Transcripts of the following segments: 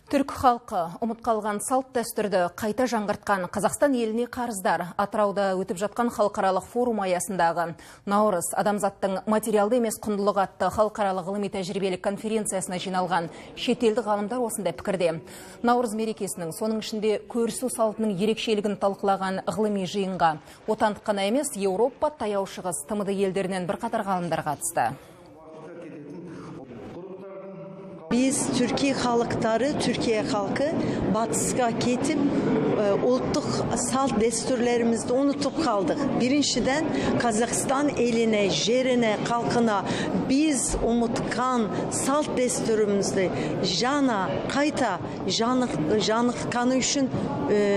Түрк халқы ұмыт қалған салт дәстүрді қайта жаңғыртқан Қазақстан еліне қарыздар Атырауда өтіп жатқан халықаралық форум аясындағы Наурыз адамзаттың материалды емес құндылығы атты халықаралық ғылыми тәжірибелік конференциясына жиналған шетелдік ғалымдар осындай пікірде. Наурыз мерекесінің, соның ішінде көрісу салтының ерекшелігін талқылаған ғылыми жиынға отандық қана емес, Еуропа, Таяу Шығыс, тмд елдерінен бірқатар ғалымдар қатысты. Biz Türkiye halkları, Türkiye halkı Batıs'a ketip ultluk salt desturlarımızda unutup kaldık. Birinciden Kazakistan eline, jerine, kalkına biz umutkan salt desturumuzda jana, kayta, janık kanı üçün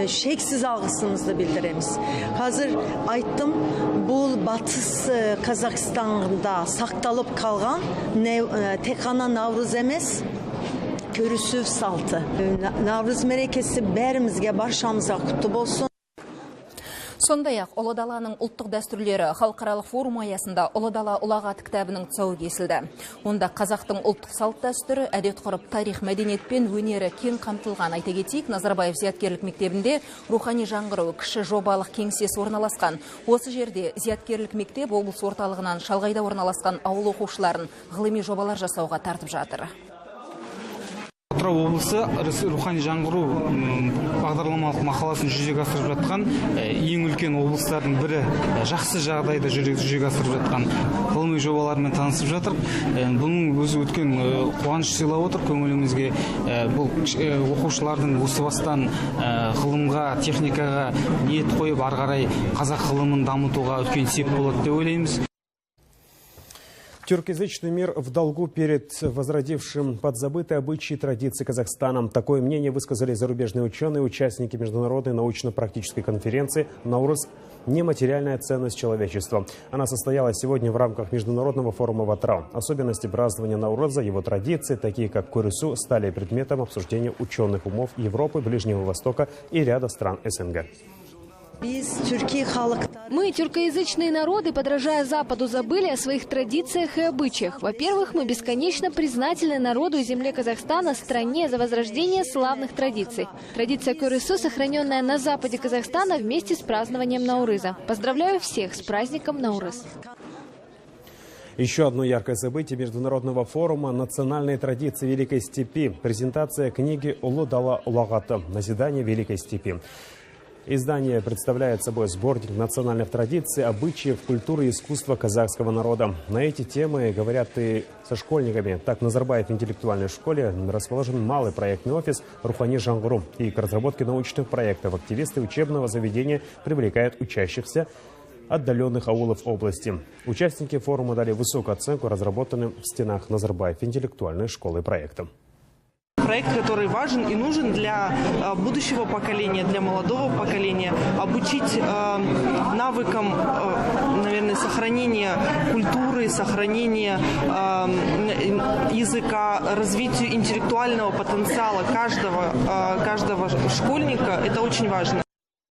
şeksiz algısımızda bildiremiz. Hazır ayttım, bu Batыс Kazakistan'da saktalıp kalgan tek ana Navruz emes, көрісу салты. Наурыз мерекесі бәрімізге, баршамызға құтты болсын. Сондай-ақ Ұлы Даланың ұлттық дәстүрлері халықаралық форум аясында Ұлы Дала ұлағат кітабының тұсауы кесілді. Онда қазақтың ұлттық салт дәстүрі, әдет-ғұрып, тарих, мәдениет пен өнері кең қамтылған. Айта кетейік, Назарбаев зияткерлік мектебінде рухани жаңғыру кіші жобалық кеңсесі орналасқан. Осы жерде зияткерлік мектеп облыс орталығынан шалғайда орналасқан ауыл оқушыларын ғылыми жобалар жасауға тартып жатыр. Атырау облысы рухани жаңғыру бағдарламалық мақаласын жүзеге асырып жатқан ең үлкен облыстардың бірі, жақсы жағдайда жүзеге асырып жатқан ғылыми жобалармен танысып жатыр. Бұның өзі өткен қуаныш сыйлап отыр көңілімізге. Бұл оқушылардың осы бастан ғылымға, техникаға ниет қойып, ары қарай қазақ ғылымын дамытуға үлкен сеп болады деп ойлаймыз. Тюркоязычный мир в долгу перед возродившим подзабытые обычаи и традиции Казахстана. Такое мнение высказали зарубежные ученые, участники международной научно-практической конференции «Наурыз. Нематериальная ценность человечества». Она состоялась сегодня в рамках международного форума в Атырау. Особенности празднования Наурыза, его традиции, такие как көрісу, стали предметом обсуждения ученых умов Европы, Ближнего Востока и ряда стран СНГ. Мы, тюркоязычные народы, подражая Западу, забыли о своих традициях и обычаях. Во-первых, мы бесконечно признательны народу и земле Казахстана, стране, за возрождение славных традиций. Традиция көрісу, сохраненная на западе Казахстана вместе с празднованием Наурыза. Поздравляю всех с праздником Наурыз. Еще одно яркое событие международного форума «Национальные традиции Великой Степи». Презентация книги «Ұлы Дала ұлағаты. Назидание Великой Степи». Издание представляет собой сборник национальных традиций, обычаев, культуры и искусства казахского народа. На эти темы говорят и со школьниками. Так, в Назарбаев интеллектуальной школе расположен малый проектный офис «Рухани Жаңғыру». И к разработке научных проектов активисты учебного заведения привлекают учащихся отдаленных аулов области. Участники форума дали высокую оценку разработанным в стенах Назарбаев интеллектуальной школы проектам. Проект, который важен и нужен для будущего поколения, для молодого поколения, обучить навыкам, наверное, сохранения культуры, сохранения языка, развитию интеллектуального потенциала каждого школьника. Это очень важно.